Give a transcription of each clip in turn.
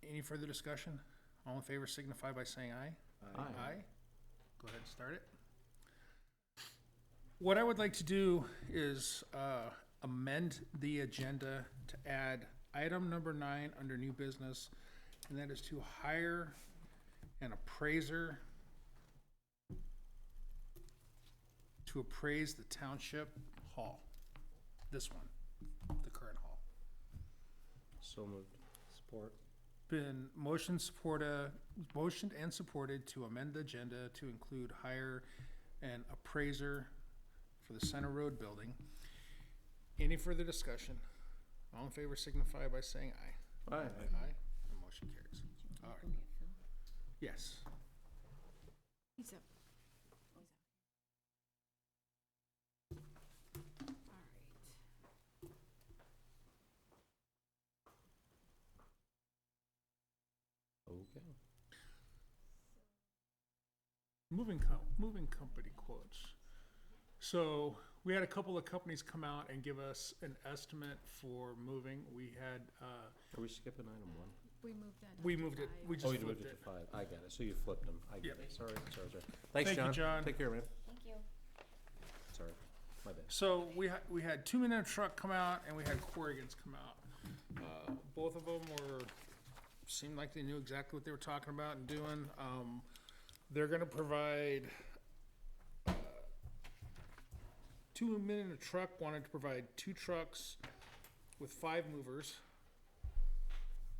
Any further discussion? All in favor signify by saying aye. Aye. Go ahead and start it. What I would like to do is amend the agenda to add item number 9 under new business, and that is to hire an appraiser to appraise the township hall. This one, the current hall. So moved. Support. Been motioned and supported to amend the agenda to include hire an appraiser for the Center Road building. Any further discussion? All in favor signify by saying aye. Aye. Aye. The motion carries. All right. Yes. He's up. All right. Okay. Moving company quotes. So we had a couple of companies come out and give us an estimate for moving. We had, Are we skipping item 1? We moved that up we to moved it, 5. we Oh, just you flipped moved it it. to 5. I got it. So you flipped them. I get Yep. it. Sorry. Thanks, Thank you, John. Take care, man. Thank you. Sorry. My bad. So we had 2 Men in a Truck come out and we had Corrigan's come out. Both of them seemed like they knew exactly what they were talking about and doing. They're gonna provide, 2 Men in a Truck wanted to provide 2 trucks with 5 movers.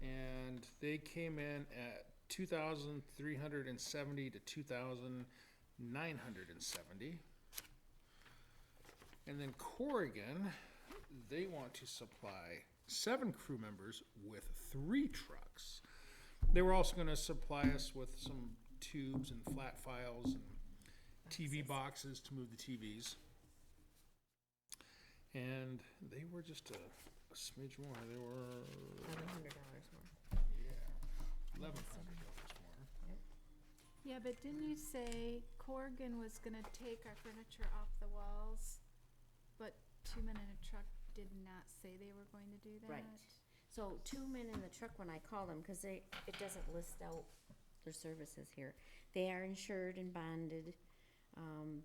And they came in at 2,370 to 2,970. And then Corrigan, they want to supply 7 crew members with 3 trucks. They were also gonna supply us with some tubes and flat files and TV boxes to move the TVs. And they were just a smidge more. They were $1,100 more. $1,100 more. Yeah, but didn't you say Corrigan was gonna take our furniture off the walls? But 2 Men in a Truck did not say they were going to do that? Right. So 2 Men in the Truck, when I call them, because it doesn't list out their services here. They are insured and bonded.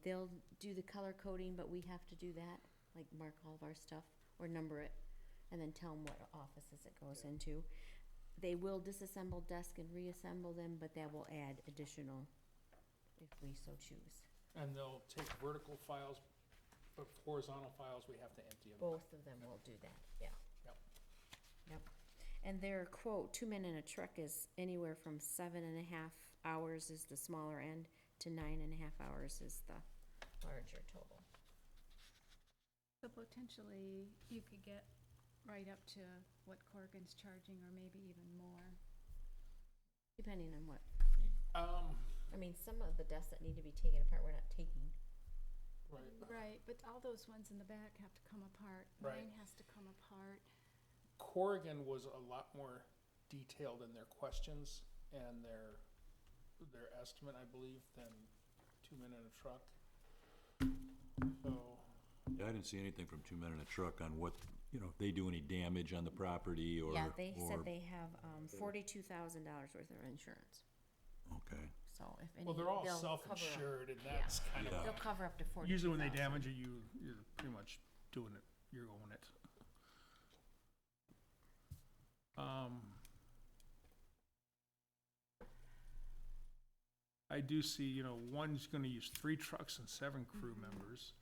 They'll do the color coding, but we have to do that, like mark all of our stuff or number it, and then tell them what offices it goes into. They will disassemble desk and reassemble them, but that will add additional if we so choose. And they'll take vertical files, but horizontal files, we have to empty them. Both of them will do that, yeah. Yep. Yep. And their quote, 2 Men in a Truck, is anywhere from 7.5 hours is the smaller end to 9.5 hours is the larger total. So potentially you could get right up to what Corrigan's charging or maybe even more. Depending on what, Um, I mean, some of the desks that need to be taken apart, we're not taking. right. Right, but all those ones in the back have to come apart. Right. Mine has to come apart. Corrigan was a lot more detailed in their questions and their estimate, I believe, than 2 Men in a Truck. So, Yeah, I didn't see anything from 2 Men in a Truck on what, if they do any damage on the property or. Yeah, they or- said they have, $42,000 worth of insurance, Okay, so if any. well, they're all they'll cover up- self-insured, and that's kind Yeah. of, They'll cover up to 42,000. usually when they damage it, you're pretty much doing it, you're owning it. I do see, one's gonna use 3 trucks and 7 crew members,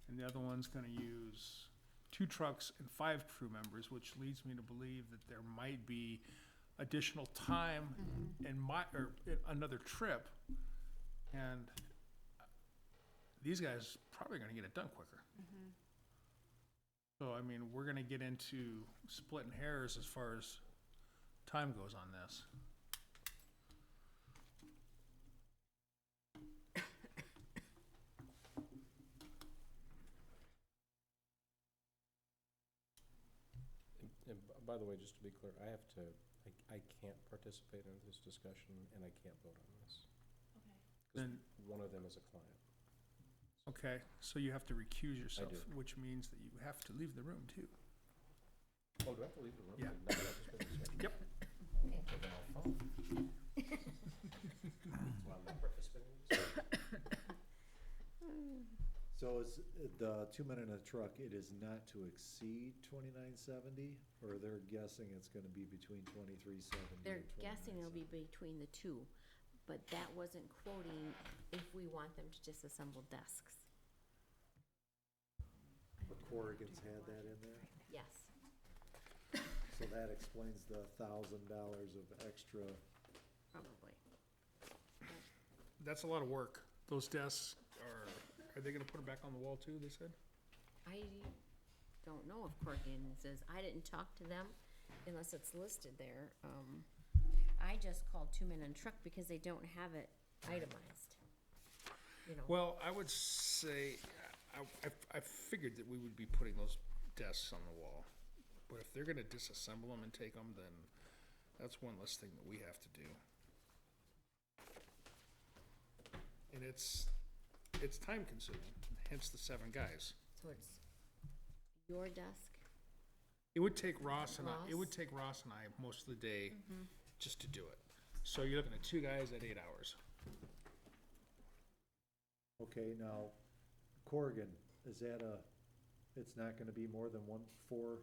and the other one's gonna use 2 trucks and 5 crew members, which leads me to believe that there might be additional time and another trip, and these guys probably gonna get it done quicker. So, I mean, we're gonna get into splitting hairs as far as time goes on this. And by the way, just to be clear, I can't participate in this discussion and I can't vote on this. Okay. 'Cause Then- one of them is a client. Okay, so you have to recuse yourself, do. which means that you have to leave the room too. Oh, do I have to leave the room? Yeah. No, that's just business, right? Yep. So then I'll So is the 2 men in a truck, it is not to exceed 2970, or they're guessing it's gonna be between 2370 They're and guessing it'll be 2970? between the two, but that wasn't quoting if we want them to disassemble desks. But Corrigan's had that in there, Yes, so that explains the $1,000 of extra. probably. That's a lot of work. Those desks are they gonna put them back on the wall too, they said? I don't know if Corrigan says, I didn't talk to them unless it's listed there. I just called 2 Men and Truck because they don't have it itemized. You know, Well, I would say, I figured that we would be putting those desks on the wall. But if they're gonna disassemble them and take them, then that's one less thing that we have to do. And it's time consuming, hence the 7 guys. so it's your desk. It would take Ross and I, it would Ross? take Ross and I most of the day just to do it. So you're looking at 2 guys at 8 hours. Okay, now, Corrigan, is that it's not gonna be more than 41,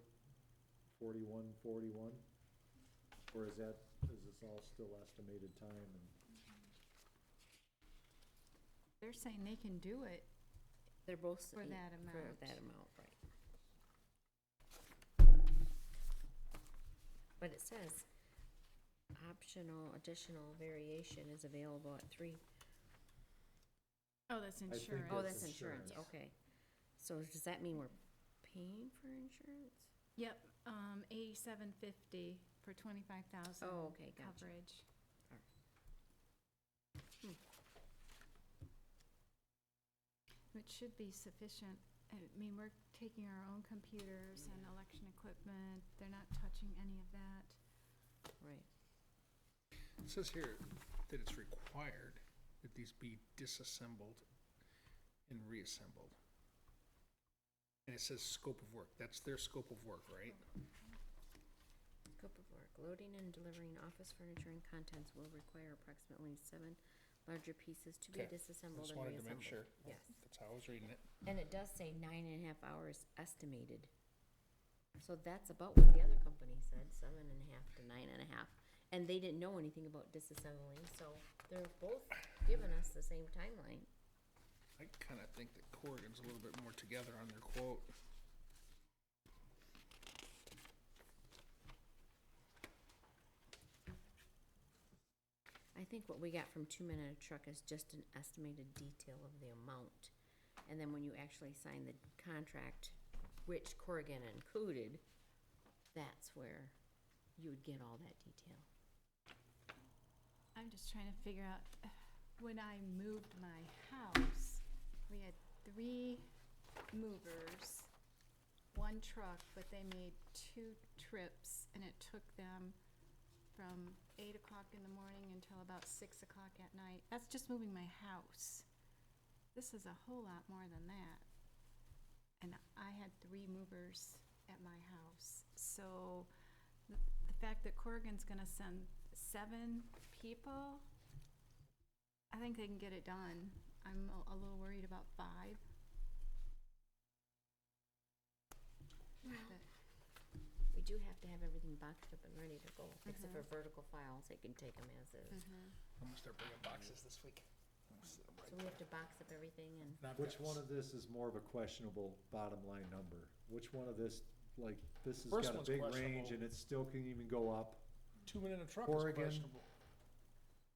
or is this all still estimated time and? They're saying they can do it. They're both. For that For amount. that amount, right. But it says, optional additional variation is available at 3. Oh, that's think insurance. Oh, That's that's insurance, insurance. okay. So does that mean we're paying for insurance? Yep, 8750 for 25,000 Oh, okay, gotcha. coverage. Which should be sufficient. I mean, we're taking our own computers and election equipment. They're not touching any of that. Right. It says here that it's required that these be disassembled and reassembled. And it says scope of work. That's their scope of work, right? Scope of work, loading and delivering office furniture and contents will require approximately 7 larger pieces to be Okay. disassembled Just and wanted to make reassembled. sure. Yes, That's how I was reading it. and it does say 9.5 hours estimated. So that's about what the other company said, 7.5 to 9.5. And they didn't know anything about disassembling, so they're both giving us the same timeline. I kinda think that Corrigan's a little bit more together on their quote. I think what we got from 2 Men in a Truck is just an estimated detail of the amount. And then when you actually sign the contract, which Corrigan included, that's where you would get all that detail. I'm just trying to figure out, when I moved my house, we had 3 movers, 1 truck, but they made 2 trips, and it took them from 8 o'clock in the morning until about 6 o'clock at night. That's just moving my house. This is a whole lot more than that. And I had 3 movers at my house. So the fact that Corrigan's gonna send 7 people, I think they can get it done. I'm a little worried about 5. But We do have to have everything boxed up and ready to go, except for vertical files, they can take them as is. I'm gonna start bringing boxes this week. So we have to box up everything and, Which one of this is more of a questionable bottom line number? Which one of this, like, this has First got a one's big questionable. range and it still can even go up? 2 Men in a Truck is Corrigan. questionable.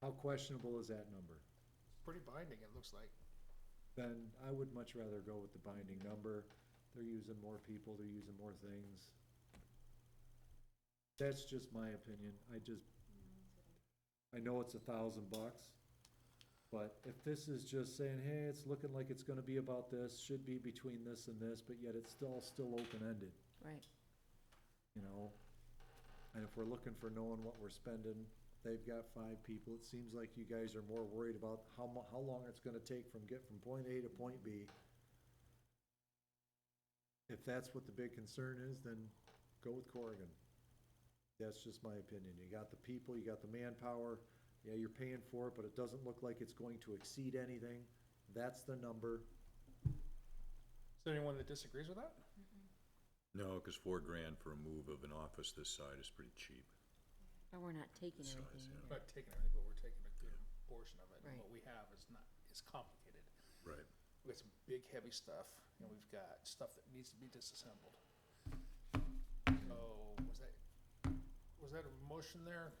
How questionable is that number? Pretty binding, it looks like. Then I would much rather go with the binding number. They're using more people, they're using more things. That's just my opinion. I know it's $1,000, but if this is just saying, hey, it's looking like it's gonna be about this, should be between this and this, but yet it's still open-ended, right. you know? And if we're looking for knowing what we're spending, they've got 5 people. It seems like you guys are more worried about how long it's gonna take from point A to point B. If that's what the big concern is, then go with Corrigan. That's just my opinion. You got the people, you got the manpower, yeah, you're paying for it, but it doesn't look like it's going to exceed anything. That's the number. there anyone that disagrees with that? No, because $4,000 for a move of an office this side is pretty cheap. But we're not taking Size, anything yeah. We're either. not taking everything, but we're taking a good portion of it. And Right. what we have is complicated. Right. We've got some big, heavy stuff, and we've got stuff that needs to be disassembled. So, was that a motion there,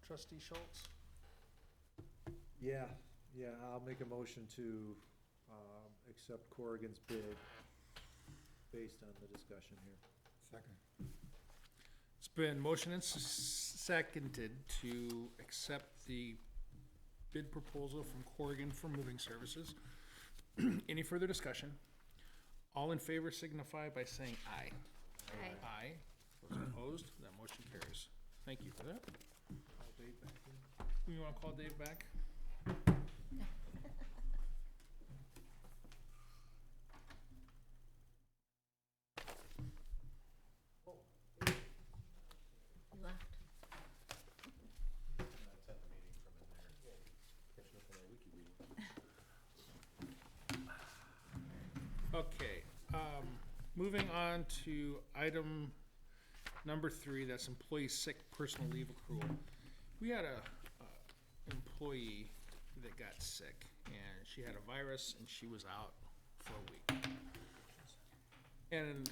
trustee Schultz? Yeah, I'll make a motion to, accept Corrigan's bid based on the discussion here. Second. It's been motion and seconded to accept the bid proposal from Corrigan for moving services. Any further discussion? All in favor signify by saying aye. Aye. Aye. Those opposed, that motion carries. Thank you for that. Call Dave back in. You wanna call Dave back? You left. Attend the meeting from in there. Catching up on our wiki reading. Okay, moving on to item number 3, that's employee sick personal leave accrual. We had a employee that got sick, and she had a virus, and she was out for a week. And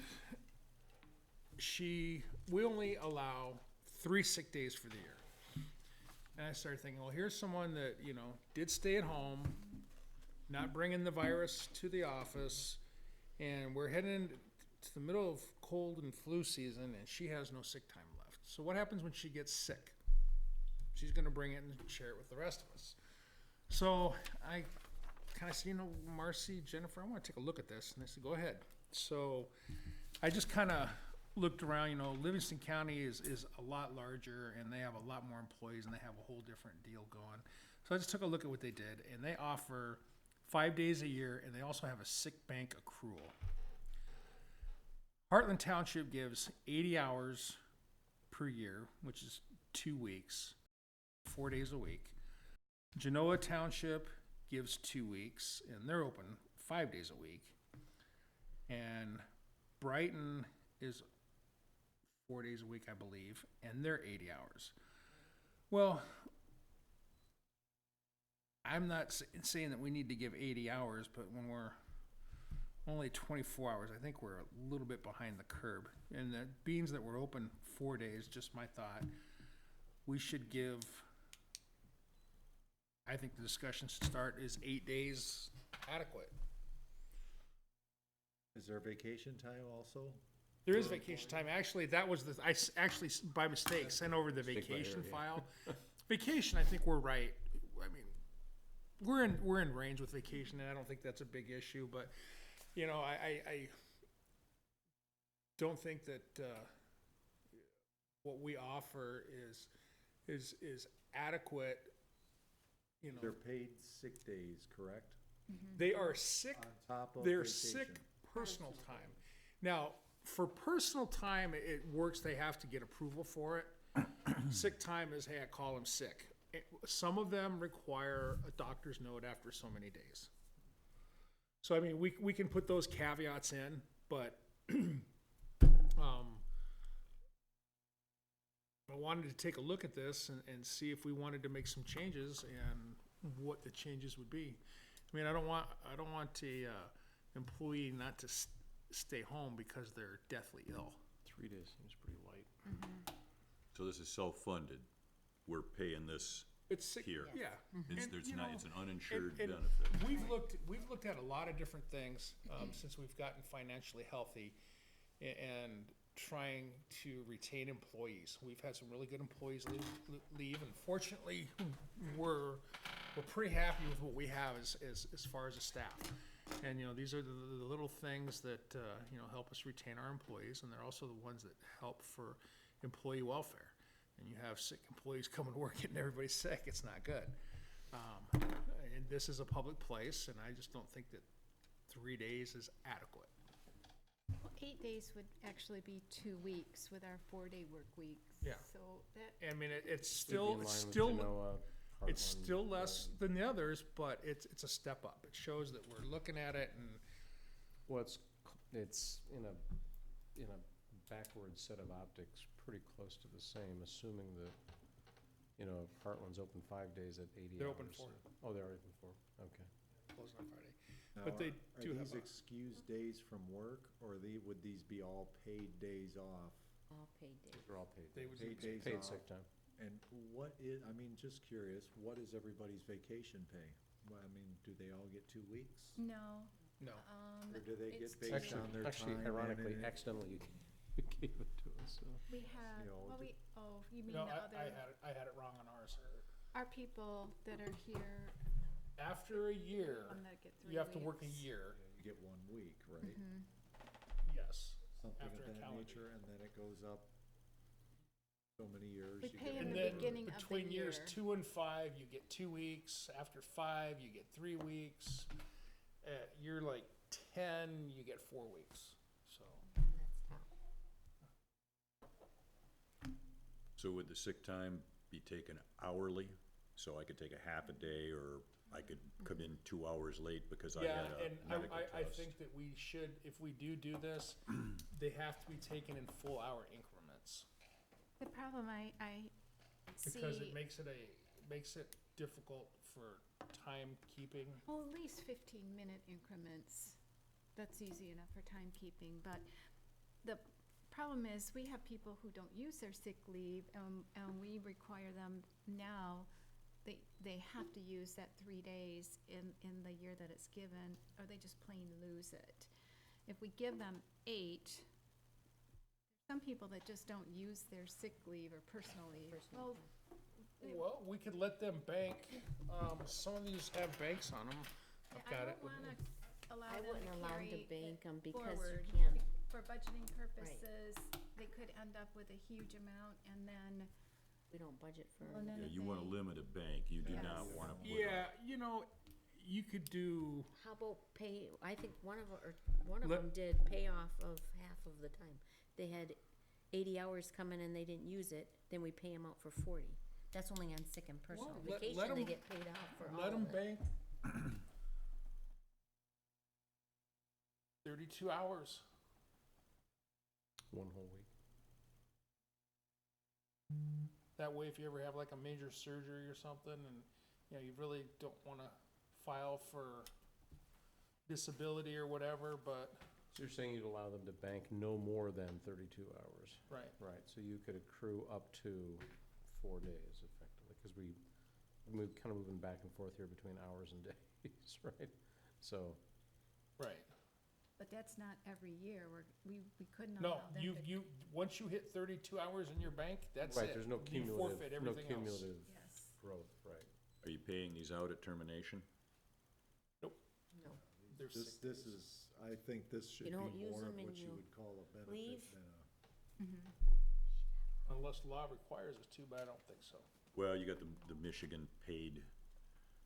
we only allow 3 sick days for the year. And I started thinking, well, here's someone that, did stay at home, not bringing the virus to the office, and we're heading into the middle of cold and flu season, and she has no sick time left. So what happens when she gets sick? She's gonna bring it and share it with the rest of us. So I kind of said, Marcy, Jennifer, I want to take a look at this. And they said, go ahead. So I just kind of looked around, Livingston County is a lot larger, and they have a lot more employees, and they have a whole different deal going. So I just took a look at what they did, and they offer 5 days a year, and they also have a sick bank accrual. Heartland Township gives 80 hours per year, which is 2 weeks, 4 days a week. Genoa Township gives 2 weeks, and they're open 5 days a week. And Brighton is 4 days a week, I believe, and they're 80 hours. Well, I'm not saying that we need to give 80 hours, but when we're only 24 hours, I think we're a little bit behind the curb. And the beans that were open 4 days, just my thought, we should give, I think the discussion should start, is 8 days adequate? Is there vacation time also? There is vacation time. Actually, actually, by mistake, sent over the vacation file. Vacation, I think we're right. I mean, we're in range with vacation, and I don't think that's a big issue, but, I don't think that, what we offer is adequate, They're paid sick days, correct? They are sick, On top of they're vacation. sick personal time. Now, for personal time, it works, they have to get approval for it. Sick time is, hey, I call them sick. Some of them require a doctor's note after so many days. So, I mean, we can put those caveats in, but, I wanted to take a look at this and see if we wanted to make some changes and what the changes would be. I mean, I don't want a, employee not to stay home because they're deathly ill. 3 days seems pretty light. So this is self-funded. We're paying this It's sick, here. yeah. It's, And, there's you not, know, it's an uninsured and benefit. We've looked at a lot of different things, since we've gotten financially healthy and trying to retain employees. We've had some really good employees leave, and fortunately, we're pretty happy with what we have as far as a staff. And, these are the little things that, help us retain our employees, and they're also the ones that help for employee welfare. And you have sick employees coming to work and everybody's sick, it's not good. And this is a public place, and I just don't think that 3 days is adequate. Well, 8 days would actually be 2 weeks with our 4-day work week. Yeah. So that, I mean, it's It'd be in still, line it's with still, Genoa, it's Heartland, still less Brighton. than the others, but it's a step up. It shows that we're looking at it, and Well, it's it's in a backward set of optics, pretty close to the same, assuming that, you know, if Heartland's open 5 days at 80 hours. They're open 4. Oh, they're open 4, okay. Closed on Friday. Now, But they are do have these a- excused days from work, or would these be all paid days off? All paid days. They're all paid They days. would Paid be days Paid off. sick time. And what is, I mean, just curious, what is everybody's vacation pay? Well, I mean, do they all get 2 weeks? No, No. Or do they it's get based Actually, on their actually, time? ironically, and- accidentally, you gave it to us, so. we have, You know, well, you mean No, the other, I had it wrong on ours. our people that are here, After a year, one that get 3 you have to work a weeks. year, Yeah, you get 1 week, right? Mhm. yes. Something After a of that calendar nature, and then it goes up so many years. We you pay get in And the then beginning of the between years year. 2 and 5, you get 2 weeks. After 5, you get 3 weeks. You're like 10, you get 4 weeks. So That's tough. So would the sick time be taken hourly? So I could take a half a day, or I could come in 2 hours late because I yeah, had a and medical I test? think that we should, if we do this, they have to be taken in full hour increments The problem I see, because it makes it difficult for timekeeping. well, at least 15-minute increments. That's easy enough for timekeeping, but the problem is, we have people who don't use their sick leave, and we require them now, they have to use that 3 days in the year that it's given, or they just plain lose it. If we give them 8, some people that just don't use their sick leave or personal leave. Personal Well, we could let them bank. Some of these have banks on them. I've I got don't it. wanna allow I them wouldn't to allow them carry to bank it them because forward. you can't, For budgeting purposes, they could end up with a huge amount, and then, we don't budget for. well, and then Yeah, if you wanna they- limit a bank, you do not Yes. wanna put Yeah, you know, you could do, How about pay, I think one of Let- them did pay off of half of the time. They had 80 hours coming and they didn't use it, then we pay them out for 40. That's only on sick and personal. Well, let Vacation, they 'em- get paid off for all let them of it. bank 32 hours. 1 whole week. That way, if you ever have like a major surgery or something, and, you know, you really don't wanna file for disability or whatever, but, So you're saying you'd allow them to bank no more than 32 hours? right. Right, so you could accrue up to 4 days effectively, because we're kind of moving back and forth here between hours and days, right? So, Right. but that's not every year, we couldn't No, allow them to. once you hit 32 hours in your bank, that's it. right, there's no You forfeit cumulative, no everything else. cumulative Yes. growth, right? Are you paying these out at termination? No. There's This, sick this days. is, I think this should You be don't use more of them and what you you would call a benefit leave. than a. Unless law requires us to, but I don't think so. Well, you got the Michigan Paid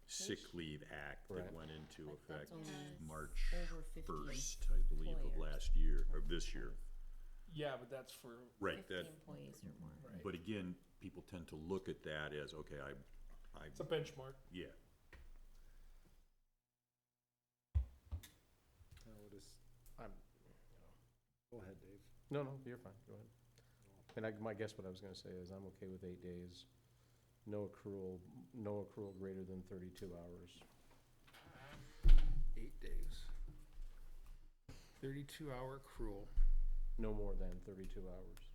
Sick Leave Act that Right. went into But that's effect only March over 50 first, I believe, of employers. last year, or this year. Yeah, but that's for, Right, 50 that, employees or more. right. but again, people tend to look at that as, okay, It's a benchmark. yeah. No, it is, I'm, go ahead, Dave. no, you're fine, go ahead. And my guess what I was gonna say is I'm okay with 8 days, no accrual greater than 32 hours. 8 days. 32-hour accrual. No more than 32 hours.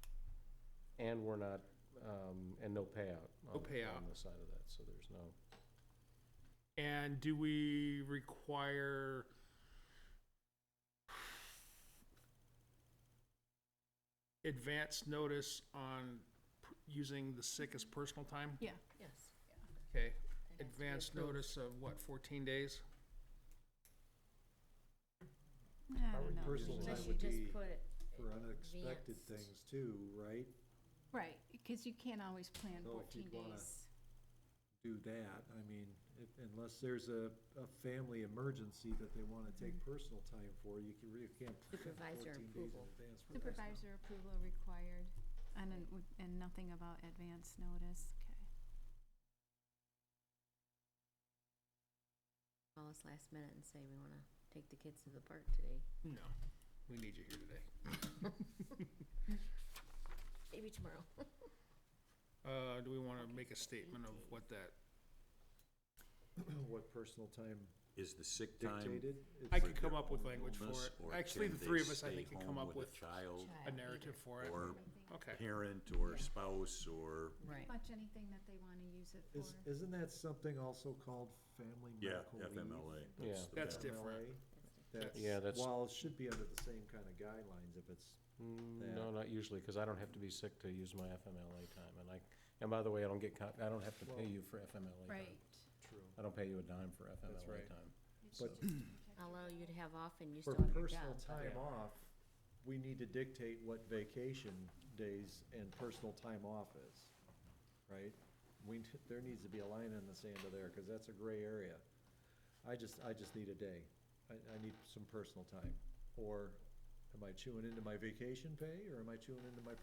And we're not, and no payout. No payout. On the side of that, so there's no, And do we require advance notice on using the sick as personal time? Yeah, Yes. Okay, That has to be advance approved. notice of what, 14 days? I don't know. Personal Unless time you would just be put it, For unexpected advanced. things too, right? Right, because you can't always plan So if 14 you'd wanna- days. Do that, I mean, unless there's a family emergency that they wanna take personal time for, you really can't plan Supervisor 14 days in approval. advance for that. Supervisor approval required, and nothing about advance notice, okay. call us last minute and say we wanna take the kids to the park today. No. we need you here today. Maybe tomorrow. Do we wanna make a statement of what that, What personal time Is the sick time dictated? I It's- could come up with language for illness, it. or Actually, can the three they of us, I stay think, can home come up with a child, a narrative for it. or Okay. parent, or spouse, or, Pretty much anything that they wanna use it Is, for. isn't that something also called family yeah, medical leave? FMLA. Yeah. the That's better. different. That's, Yeah, that's- well, it should be under the same kind of guidelines if it's, No, not usually, because I don't have to be sick to use my FMLA time, and by the way, I don't I don't have to pay you for FMLA time. Right. true. I don't pay you a dime for FMLA right. time. It's But- just to protect your Allow you to have off and you For still have your personal job. time Yeah. off, we need to dictate what vacation days and personal time off is, right? There needs to be a line in the sand of there, cause that's a gray area. I just need a day. I need some personal time. Or am I chewing into my vacation pay, or am I chewing into my,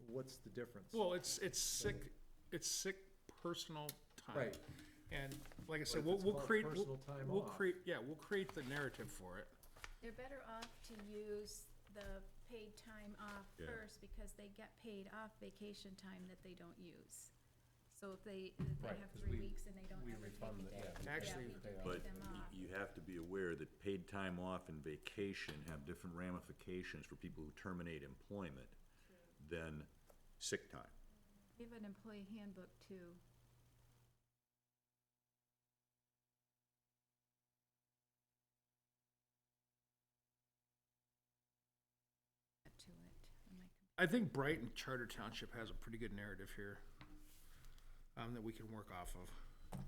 what's the difference? Well, it's sick personal time. Right. And like I But said, if we'll, it's we'll called create, personal time we'll off, create, yeah, we'll create the narrative for it. They're better off to use the paid time off Yeah. first because they get paid off vacation time that they don't use. So if they Right, have 'cause 3 we- weeks and they don't we ever take refund a the- day. yeah, we Actually- we can pay But them off. you have to be aware that paid time off and vacation have different ramifications for people who terminate employment than sick time. We have an employee handbook too. To it on my I think Brighton Charter Township has a pretty good narrative here, that we can work off of.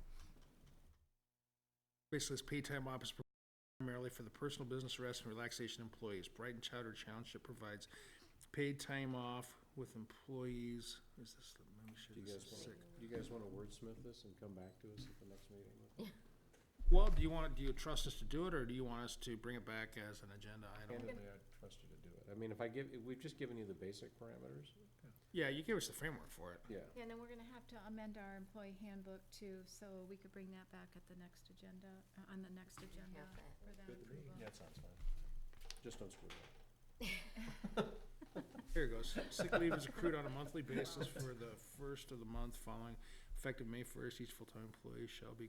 Basically, it's paid time off is primarily for the personal business rest and relaxation employees. Brighton Charter Township provides paid time off with employees. Is this, let me make sure Do this is sick. you guys want to wordsmith this and come back to us at the next meeting? Well, do you trust us to do it, or do you want us to bring it back as an agenda item? Candidly, I trust you to do it. I mean, if we've just given you the basic parameters. Yeah, you gave us the framework for it. Yeah. Yeah, and then we're gonna have to amend our employee handbook too, so we could bring that back at the next agenda, on the next agenda Have that. for that Good to me. approval. Yeah, that sounds fine. Just don't screw it up. Here it goes. Sick leave is accrued on a monthly basis for the first of the month following, effective May 1st. Each full-time employee shall be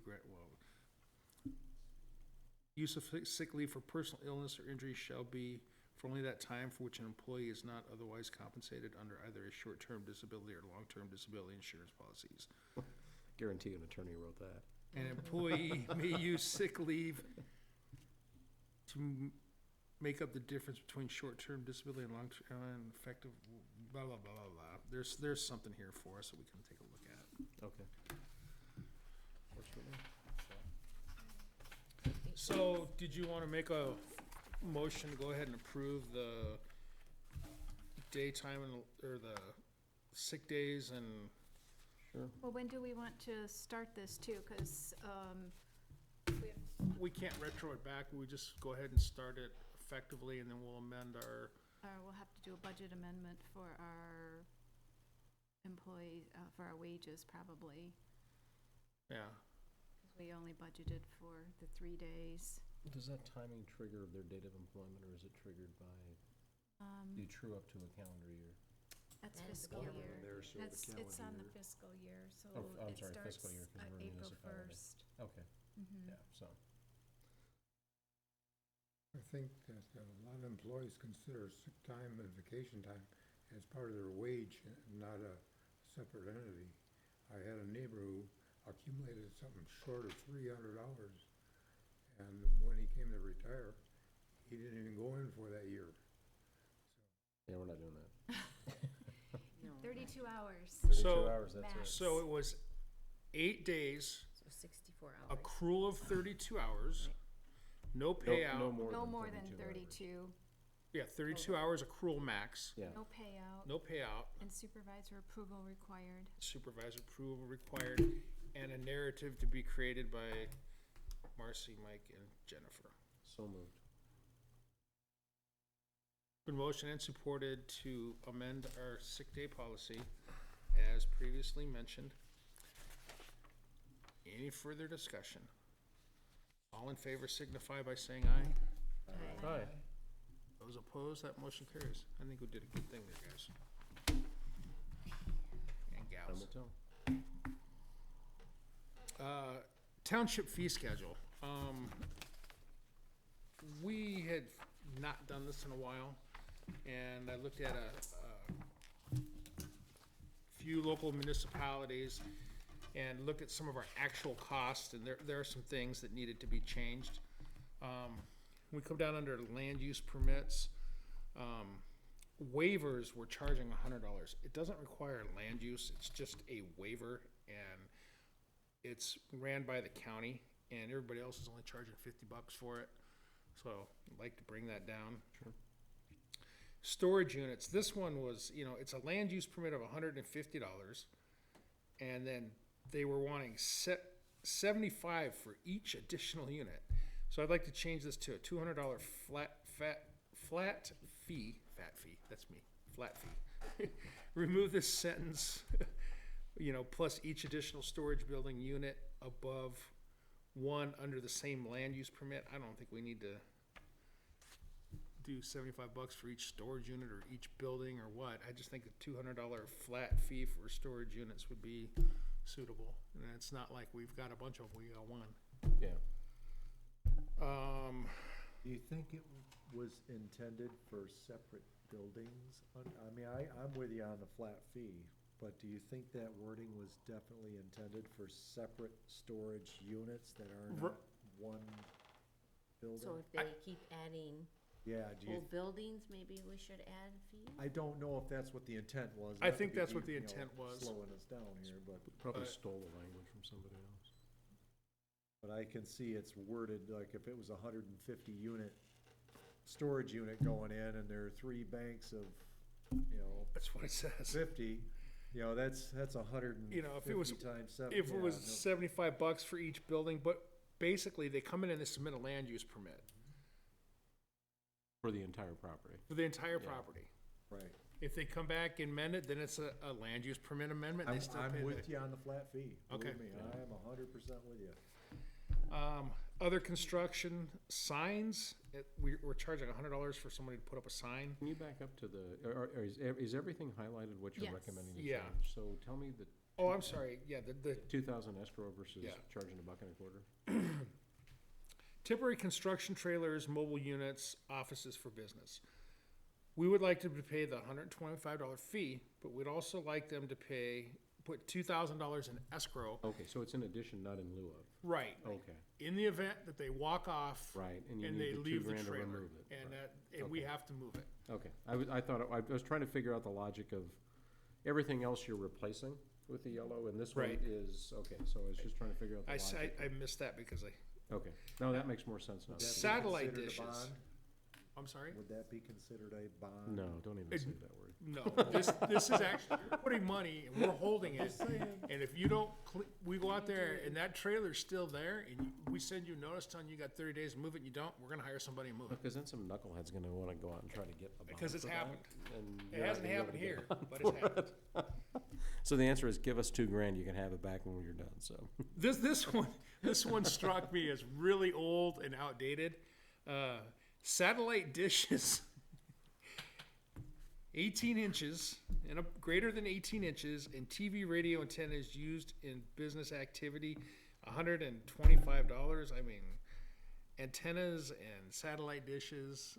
use of sick leave for personal illness or injury shall be for only that time for which an employee is not otherwise compensated under either a short-term disability or long-term disability insurance policies. Guarantee an attorney wrote that. An employee may use sick leave to make up the difference between short-term disability and long-term and effective, blah, blah, blah, blah, blah. There's something here for us that we can take a look at. Okay. Works for me. So, did you wanna make a motion to go ahead and approve the daytime or the sick days and, Sure. Well, when do we want to start this too? Cause, we can't retro it back, we just go ahead and start it effectively, and then we'll amend our, we'll have to do a budget amendment for our employee, for our wages probably. yeah. Cause we only budgeted for the 3 days. Does that timing trigger their date of employment, or is it triggered by, do you true up to a calendar year? That's That is fiscal calendar year. there, so the It's on the calendar year. fiscal year, so Oh, I'm it sorry, starts fiscal year, 'cause we're a April municipality. 1st. Okay, Mhm. yeah, so. I think that a lot of employees consider sick time and vacation time as part of their wage and not a separate entity. I had a neighbor who accumulated something short of $300, and when he came to retire, he didn't even go in for that year. Yeah, we're not doing that. No, 32 hours. 32 hours, that's max. it. So it was 8 days, So 64 hours. accrual of 32 hours, no No payout, more than 32 hours. 32, yeah, 32 hours accrual max, Yeah, no payout, no payout, and supervisor approval required. supervisor approval required, and a narrative to be created by Marcy, Mike, and Jennifer. so moved. Been motioned and supported to amend our sick day policy as previously mentioned. Any further discussion? All in favor signify by saying aye. Aye. Those opposed, that motion carries. I think we did a good thing there, guys. And Time gals. will tell. Township fee schedule. We had not done this in a while, and I looked at a few local municipalities and looked at some of our actual costs, and there are some things that needed to be changed. We come down under land use permits. Waivers, we're charging $100. It doesn't require land use, it's just a waiver, and it's ran by the county, and everybody else is only charging $50 for it. So I'd like to bring that down. Sure. Storage units, this one was, it's a land use permit of $150, and then they were wanting $75 for each additional unit. So I'd like to change this to a $200 flat fee, remove this sentence, plus each additional storage building unit above one under the same land use permit. I don't think we need to do $75 for each storage unit or each building or what. I just think a $200 flat fee for storage units would be suitable. And it's not like we've got a bunch of them, we got one. Yeah. Do you think it was intended for separate buildings? I mean, I'm with you on the flat fee, but do you think that wording was definitely intended for separate storage units that are not one building? So if they keep adding Yeah, whole buildings, maybe we should add fees? I don't know if that's what the intent was. I not to think be that's what the you know, intent was. Slowing us down here, but Probably stole the language from somebody else. I can see it's worded like if it was a 150 unit storage unit going in and there are 3 banks of, That's what it says. 50, that's 150 if it was- times 7. If it was $75 for each building, but basically they come in and they submit a land use permit For the entire property. for the entire Yeah. property. Right. If they come back and amend it, then it's a land use permit amendment. They still I'm pay with the- you on the flat fee. Okay. Believe me, I am 100% with you. Other construction signs, we're charging $100 for somebody to put up a sign. Can you back up to is everything highlighted what you're Yes. recommending to Yeah. change? So tell me the Oh, I'm sorry, yeah, the 2,000 escrow versus Yeah. charging $1.25. temporary construction trailers, mobile units, offices for business. We would like them to pay the $125 fee, but we'd also like them to put $2,000 in escrow. Okay, so it's in addition, not in lieu of. Right. Okay, In the event that they walk off right, and you and need they the leave the $2,000 to trailer, remove it. and Right. we Okay. have to move it. Okay, I was trying to figure out the logic of everything else you're replacing with the yellow, and this one Right. is, okay, so I was just trying to figure out the I logic. missed that because Okay, no, that makes more sense now. Would that be Satellite considered a dishes. bond? I'm sorry? Would that be considered a bond? No, don't even say that word. No, this is actually, you're putting money and we're holding it. And if you don't, we go out there and that trailer's still there and we send you notice telling you got 30 days to move it and you don't, we're gonna hire somebody and move it. Because then some knucklehead's gonna wanna go out and try to get a bond Because it's for that, happened. and It you're not hasn't gonna be able happened to get here, a bond but it's for happened. it. So the answer is give us $2,000, you can have it back when you're done, so. This one struck me as really old and outdated. Satellite dishes, 18 inches and greater than 18 inches, and TV radio antennas used in business activity, $125. I mean, antennas and satellite dishes.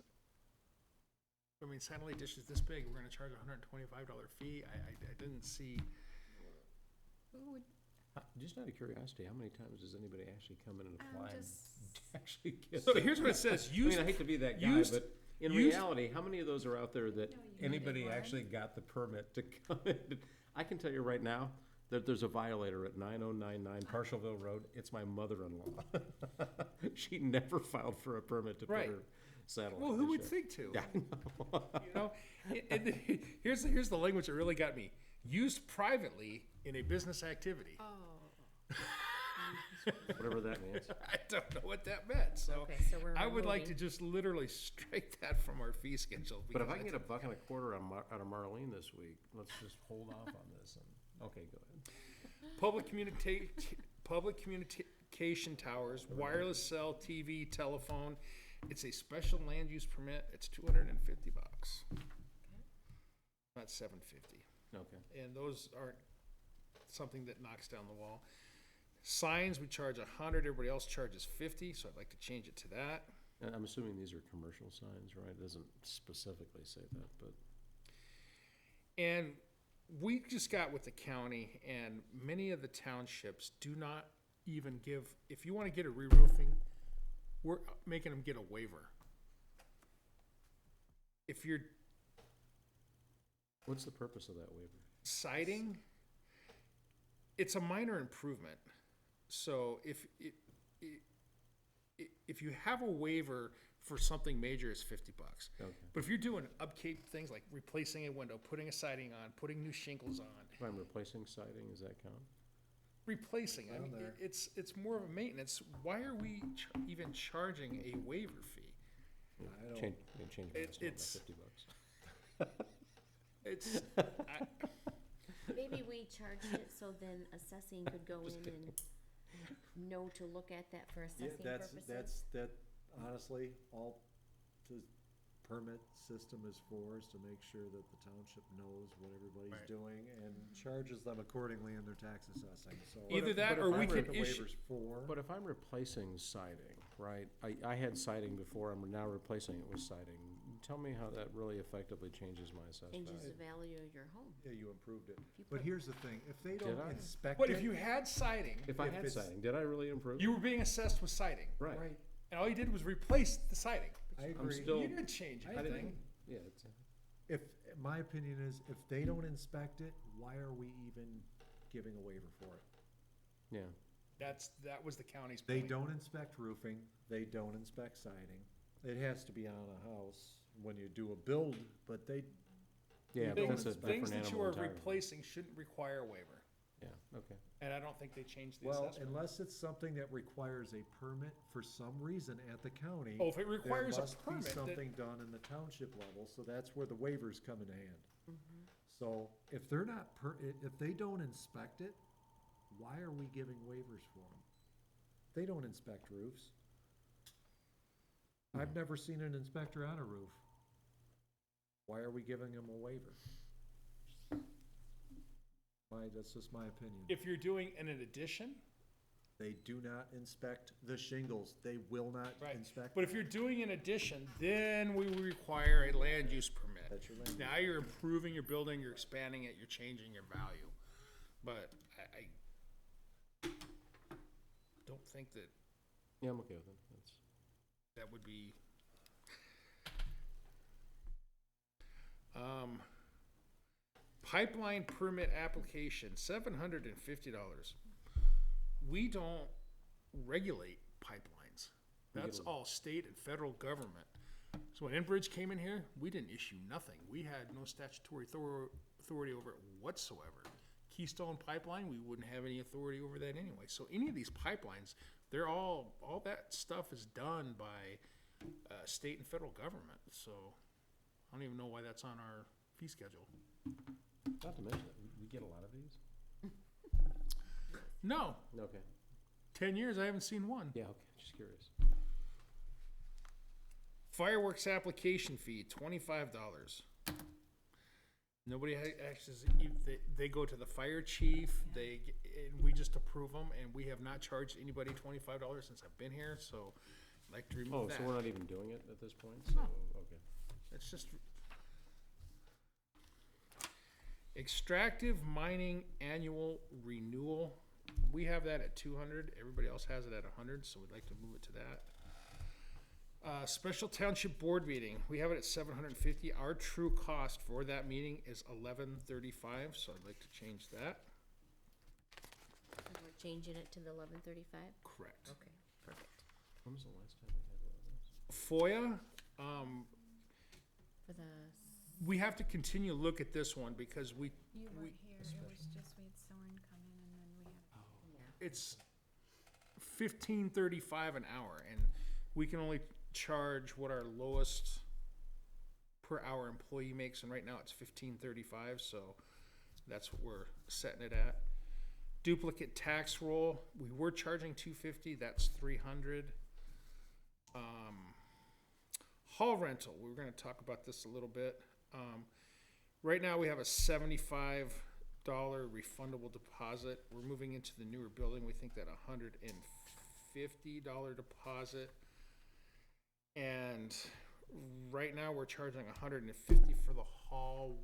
I mean, satellite dishes this big, we're gonna charge a $125 fee. I didn't see. Just out of curiosity, how many times does anybody actually come in and apply and just- actually get? So here's what it says, I mean, used, I hate to be that guy, used- but in used- reality, how many of those are out there that No, you needed anybody one. actually got the permit to come in? I can tell you right now that there's a violator at 9099 Parshallville Road. It's my mother-in-law. She never filed for a permit to put Right. her satellite well, who would dish think to? in. Yeah, I know. You know, and here's the language that really got me. Used privately in a business activity. Oh, Whatever that means. I don't know what that meant, so Okay, so we're I would like to removing- just literally strike that from our fee schedule. But if I because can get $1.25 out of Marlene this week, let's just hold off on this. Okay, go ahead. public communication towers, wireless cell, TV, telephone, It's a special land use permit, it's $250. Not $750. Okay. And those aren't something that knocks down the wall. Signs, we charge $100, everybody else charges $50, so I'd like to change it to that. And I'm assuming these are commercial signs, right? It doesn't specifically say that, but. And we just got with the county, and many of the townships do not even give, if you want to get a re-roofing, we're making them get a waiver. If you're What's the purpose of that waiver? siding, it's a minor improvement. So if you have a waiver for something major, it's $50. Okay. But if you're doing upkeep things like replacing a window, putting a siding on, putting new shingles on, If I'm replacing siding, does that count? replacing, I Down mean, there. it's more of a maintenance. Why are we even charging a waiver fee? I don't- Change my It- estimate by it's- $50. It's, Maybe we charged it so then assessing could go in and know to look at that for Yeah, assessing purposes. that, honestly, all the permit system is for is to make sure that the township knows what everybody's Right. doing and charges them accordingly in their tax assessing, so. Either that but or if we I'm can The issue, waivers for, But if I'm replacing siding, right, I had siding before, I'm now replacing it with siding. Tell me how that really effectively changes my assessment. Changes the value of your home. yeah, you improved it. If you But put- here's the thing, if they Did don't I? inspect but if it, you had siding, If I if had it's- siding, did I really improve? you were being assessed with siding. Right. right, And all you did was replace the siding. I I'm agree. still- You didn't change I anything. didn't. Yeah, it's, If, my opinion is, if they don't inspect it, why are we even giving a waiver for it? yeah. That was the county's They point. don't inspect roofing, they don't inspect siding. It has to be on a house when you do a build, but they, Yeah, but Things, that's a things different that you animal are entirely. replacing shouldn't require a waiver. Yeah, okay. And I don't think they changed the well, assessment. unless it's something that requires a permit for some reason at the county. Oh, if it There requires a must be permit, that, something done in the township level, so that's where the waivers come into hand. Mhm. So if they're not if they don't inspect it, why are we giving waivers for them? They don't inspect roofs. I've never seen an inspector on a roof. Why are we giving them a waiver? That's just my opinion. if you're doing an addition, They do not inspect the shingles. They will not Right. inspect. but if you're doing an addition, then we will require a land use permit. That's your land. Now you're improving your building, you're expanding it, you're changing your value. But I don't think that Yeah, I'm okay with it. That's, that would be. Pipeline permit application, $750. We don't regulate pipelines. That's get a- all state and federal government. So when Enbridge came in here, we didn't issue nothing. We had no statutory authority over it whatsoever. Keystone Pipeline, we wouldn't have any authority over that anyway. So any of these pipelines, they're all that stuff is done by state and federal government. So I don't even know why that's on our fee schedule. not to mention, we get a lot of these? No, Okay. 10 years, I haven't seen one. Yeah, okay, just curious. Fireworks application fee, $25. Nobody actually, they go to the fire chief, and we just approve them, and we have not charged anybody $25 since I've been here, so I'd like to Oh, remove so we're that. not even doing it at this point? So, No. okay. It's just. Extractive mining annual renewal, we have that at 200, everybody else has it at 100, so we'd like to move it to that. Special township board meeting, we have it at 750, our true cost for that meeting is $11.35, so I'd like to change that. And we're changing it to the 11:35? Correct. Okay, perfect. When was the last time we had one of those? FOIA, For the, we have to continue to look at this one because You weren't here, it was just, we had Soren come in and then we had. yeah, it's $15.35 an hour, and we can only charge what our lowest per hour employee makes, and right now it's $15.35, so that's what we're setting it at. Duplicate tax roll, we were charging $250, that's $300. hall rental, we were gonna talk about this a little bit. Right now, we have a $75 refundable deposit. We're moving into the newer building, we think that $150 deposit. And right now, we're charging $150 for the hall.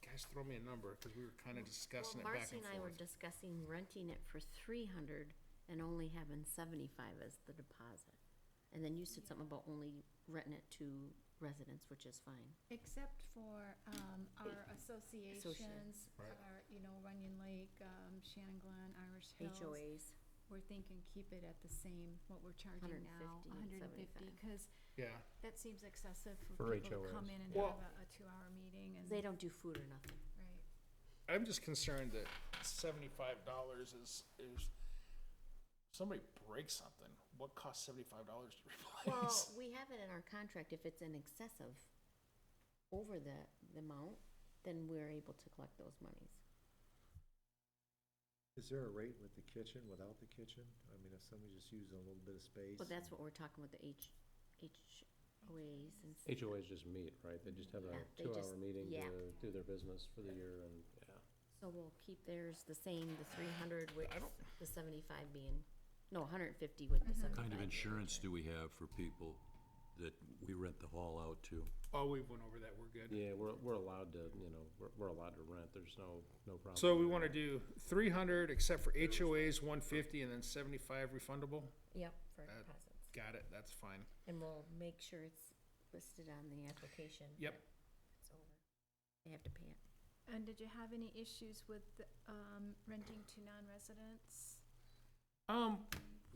Guys, throw me a number, because we were kind of discussing it Well, back Marcy and and I were forth. discussing renting it for 300 and only having 75 as the deposit. And then you said something about only renting it to residents, which is fine. Except for, our associations, Right. our, Runyon Lake, Shannon Glen, Irish Hills. HOAs, We're thinking keep it at the same, what we're charging now, 150 and 150, 75. because Yeah, that seems excessive For for people to come HOAs. in and Well- have a 2-hour meeting and, they don't do food or nothing. right. I'm just concerned that $75 is somebody breaks something, what costs $75 to Well, replace? we have it in our contract, if it's in excess of over the amount, then we're able to collect those monies. Is there a rate with the kitchen, without the kitchen? I mean, if somebody's just using a little bit of space. But that's what we're talking with the HOAs and. HOAs just meet, right? They just have a Yeah, they 2-hour just- meeting yeah. to do their business for the year and, yeah. So we'll keep theirs the same, the 300 with I don't- the 75 being, no, 150 with the 75. What kind of being insurance do returned. we have for people that we rent the hall out to? Oh, we went over that, we're good. Yeah, we're allowed to, we're allowed to rent, there's no problem. So we wanna do 300 except for HOAs, 150, and then 75 refundable? Yep, for Uh, deposits. Got it, that's fine. And we'll make sure it's listed on the application. Yep. that It's over. They have to pay it. And did you have any issues with, renting to non-residents?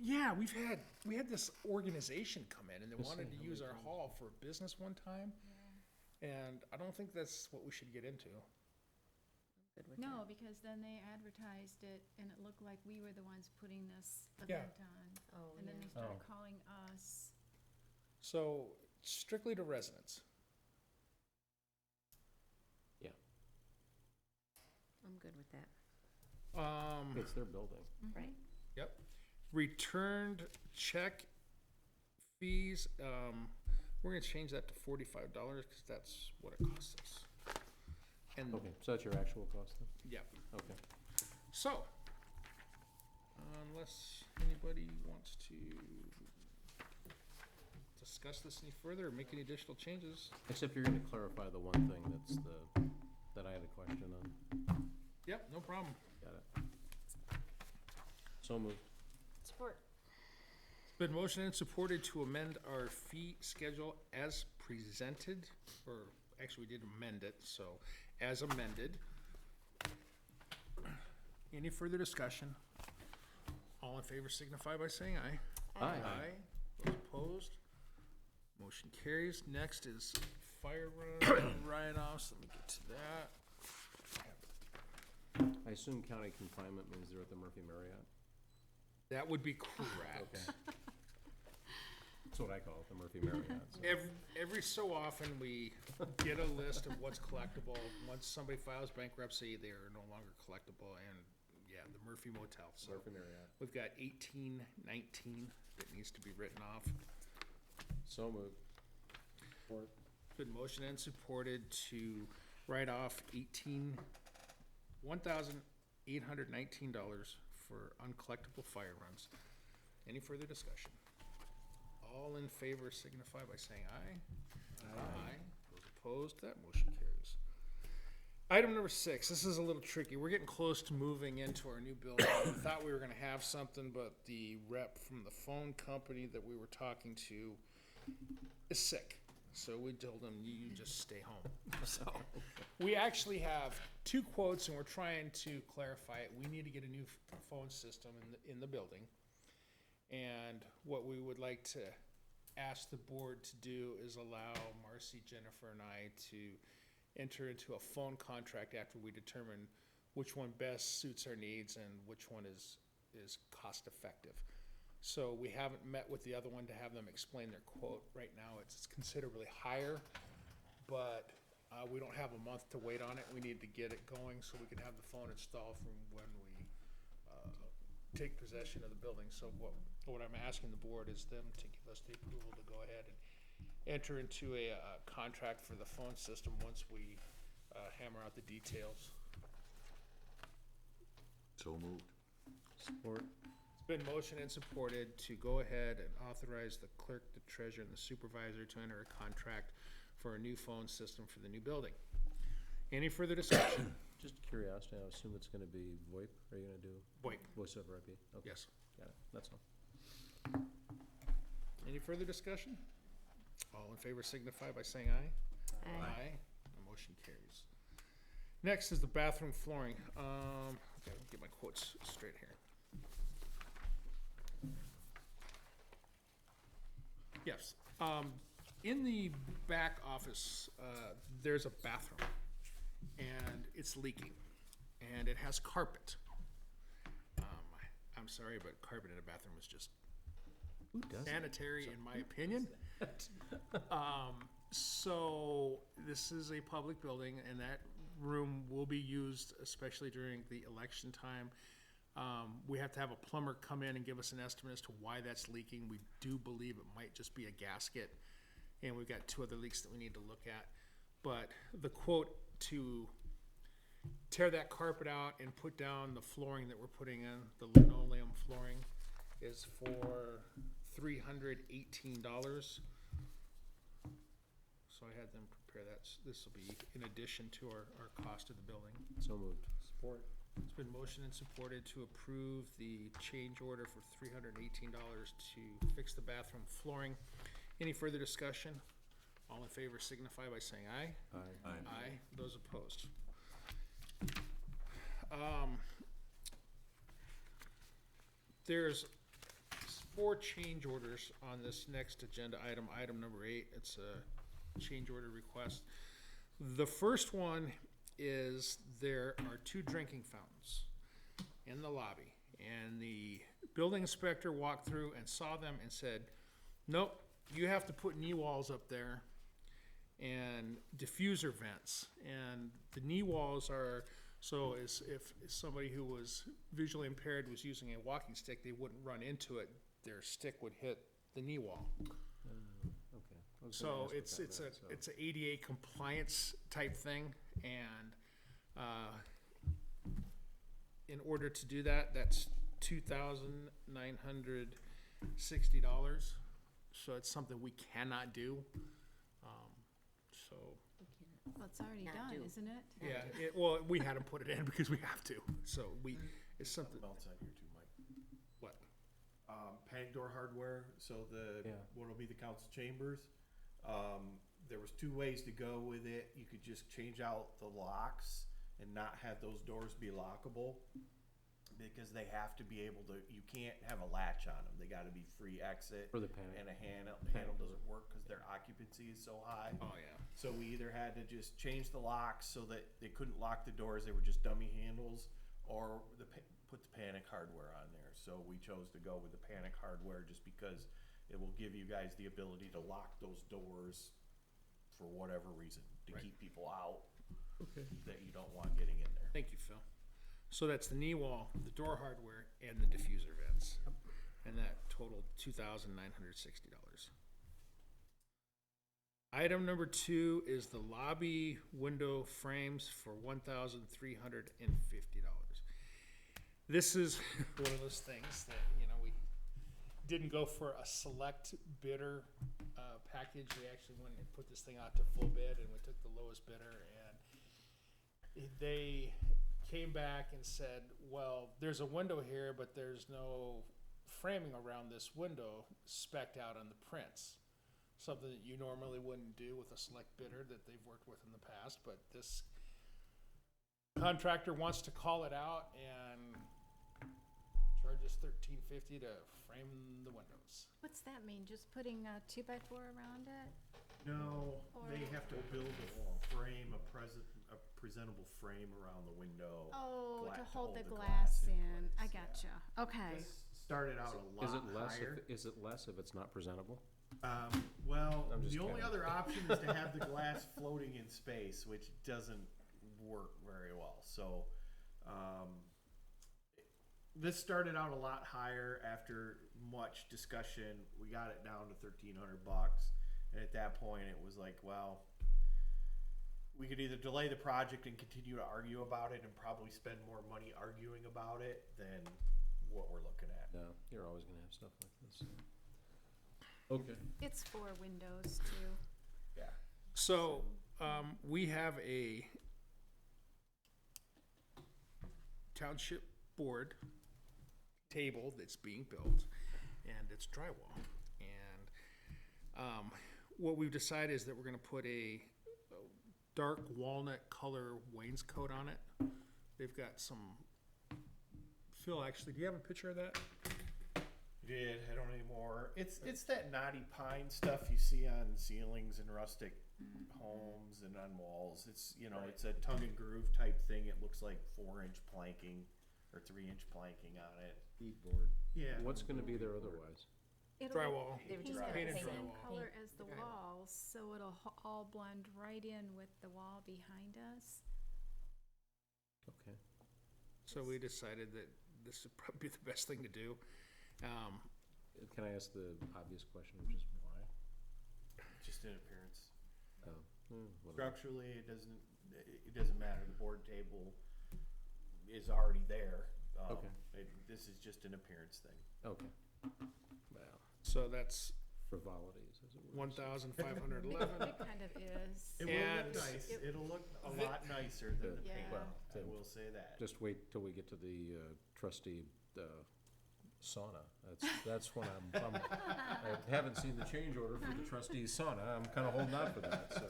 Yeah, we had this organization come in and they Just wanted saying, to how use many our times? hall for business one time, and I don't think that's what we should get into. Good with No, that. because then they advertised it and it looked like we were the ones putting this Yeah. event on. Oh, And then yeah. they started Oh. calling us. So strictly to residents. I'm good with that. It's their building. Right. Yep. Returned check fees, we're gonna change that to $45, cause that's what it costs us. And, Okay, so that's your actual cost then? yep, Okay. so, unless anybody wants to discuss this any further or make any additional changes. Except you're gonna clarify the one thing that I had a question on. Yep, no problem. Got it. So moved. Support. It's been motioned and supported to amend our fee schedule as presented, or actually, we did amend it, so as amended. Any further discussion? All in favor signify by saying aye. Aye. Those opposed? Motion carries. Next is fire run write-offs. Let me get to that. I assume county confinement means they're at the Murphy Marriott? That would be correct. Okay. That's what I call it, the Murphy Marriott. so. Every so often, we get a list of what's collectible. Once somebody files bankruptcy, they are no longer collectible, and, yeah, the Murphy Motel. So Murphy Marriott. we've got 1819 that needs to be written off. So moved. Support. Been motioned and supported to write off $1,819 for uncollectible fire runs. Any further discussion? All in favor signify by saying aye. Aye. Those opposed, that motion carries. Item number 6, this is a little tricky. We're getting close to moving into our new building. We thought we were gonna have something, but the rep from the phone company that we were talking to is sick. So we told him, you just stay home. So we actually have 2 quotes and we're trying to clarify it. We need to get a new phone system in the building. And what we would like to ask the board to do is allow Marcy, Jennifer, and I to enter into a phone contract after we determine which one best suits our needs and which one is cost effective. So we haven't met with the other one to have them explain their quote. Right now, it's considerably higher, but we don't have a month to wait on it. We need to get it going so we can have the phone installed from when we take possession of the building. So what I'm asking the board is them to give us the approval to go ahead and enter into a contract for the phone system once we hammer out the details. So moved. Support. It's been motioned and supported to go ahead and authorize the clerk, the treasurer, and the supervisor to enter a contract for a new phone system for the new building. Any further discussion? Just curiosity, I assume it's gonna be VoIP, are you gonna do Wait, voice over IP? Okay, yes. got it, that's all. Any further discussion? All in favor signify by saying aye. Aye. The motion carries. Next is the bathroom flooring. Okay, get my quotes straight here. Yes, in the back office, there's a bathroom, and it's leaking, and it has carpet. I'm sorry, but carpet in a bathroom is just Who does that? sanitary, in my opinion. So this is a public building, and that room will be used, especially during the election time. We have to have a plumber come in and give us an estimate as to why that's leaking. We do believe it might just be a gasket, and we've got 2 other leaks that we need to look at. But the quote to tear that carpet out and put down the flooring that we're putting in, the linoleum flooring, is for $318. So I had them prepare that. This will be in addition to our cost of the building. So moved. Support. It's been motioned and supported to approve the change order for $318 to fix the bathroom flooring. Any further discussion? All in favor signify by saying aye. Aye. Aye. Those opposed. There's 4 change orders on this next agenda item, item number 8. It's a change order request. The first one is there are 2 drinking fountains in the lobby, and the building inspector walked through and saw them and said, nope, you have to put knee walls up there and diffuser vents. And the knee walls are, so as if somebody who was visually impaired was using a walking stick, they wouldn't run into it. Their stick would hit the knee wall. Okay. I was gonna So ask what it's that meant, so. it's a ADA compliance type thing, and in order to do that, that's $2,960. So it's something we cannot do. So Well, it's already Not done, do. isn't it? yeah, well, we had them put it in because we have to. So it's something. Something else on here too, Mike. What? Panic door hardware, so Yeah. what'll be the council chambers. There was 2 ways to go with it. You could just change out the locks and not have those doors be lockable, because they have to be able to, you can't have a latch on them. They gotta be free exit. For the panic. And a handle doesn't work because their occupancy is so high. Oh yeah. So we either had to just change the locks so that they couldn't lock the doors, they were just dummy handles, or put the panic hardware on there. So we chose to go with the panic hardware just because it will give you guys the ability to lock those doors for whatever reason, to Right. keep people out that you don't want getting in there. Thank you, Phil. So that's the knee wall, the door hardware, and the diffuser vents. And that totaled $2,960. Item number 2 is the lobby window frames for $1,350. This is one of those things that, we didn't go for a select bidder package. We actually went and put this thing out to full bid, and we took the lowest bidder, and they came back and said, well, there's a window here, but there's no framing around this window spec'd out on the prints. Something that you normally wouldn't do with a select bidder that they've worked with in the past, but this contractor wants to call it out and charge us $1,350 to frame the windows. What's that mean? Just putting a 2x4 around it? No, they Or- have to build a frame, a presentable frame around the window. Oh, gla- to to hold hold the the glass glass in in. I place, yeah. gotcha. Okay. This started out a lot Is it less higher. is it less if it's not presentable? Well, I'm just the only kidding. other option is to have the glass floating in space, which doesn't work very well. So, this started out a lot higher. After much discussion, we got it down to $1,300, And at that point, it was like, well, we could either delay the project and continue to argue about it and probably spend more money arguing about it than what we're looking at. Yeah, you're always gonna have stuff like this. Okay. It's 4 windows too. Yeah. So, we have a township board table that's being built, and it's drywall. And, what we've decided is that we're gonna put a dark walnut color wainscot on it. They've got some, Phil, actually, do you have a picture of that? Did, I don't anymore. It's that knotty pine stuff you see on ceilings and rustic homes and on walls. It's, you know, it's a tongue and groove type thing. It looks like 4-inch planking or 3-inch planking on it. Beadboard. Yeah. What's gonna be there otherwise? It'll Drywall. be They were just painted painted the same drywall. color as the Drywall. walls, so it'll all blend right in with the wall behind us. Okay. So we decided that this would probably be the best thing to do. Can I ask the obvious question, which is why? Just an appearance. Oh, whatever. Structurally, it doesn't matter. The board table is already there. Okay. This is just an appearance thing. Okay. Well, So that's frivolities, as it were. 1,511. It kind of is. It And- will look nice. It'll look a lot nicer than the Yeah. paint. Well, I will say that. Just wait till we get to the trustee sauna. That's when I haven't seen the change order for the trustee's sauna. I'm kind of holding out for that, so.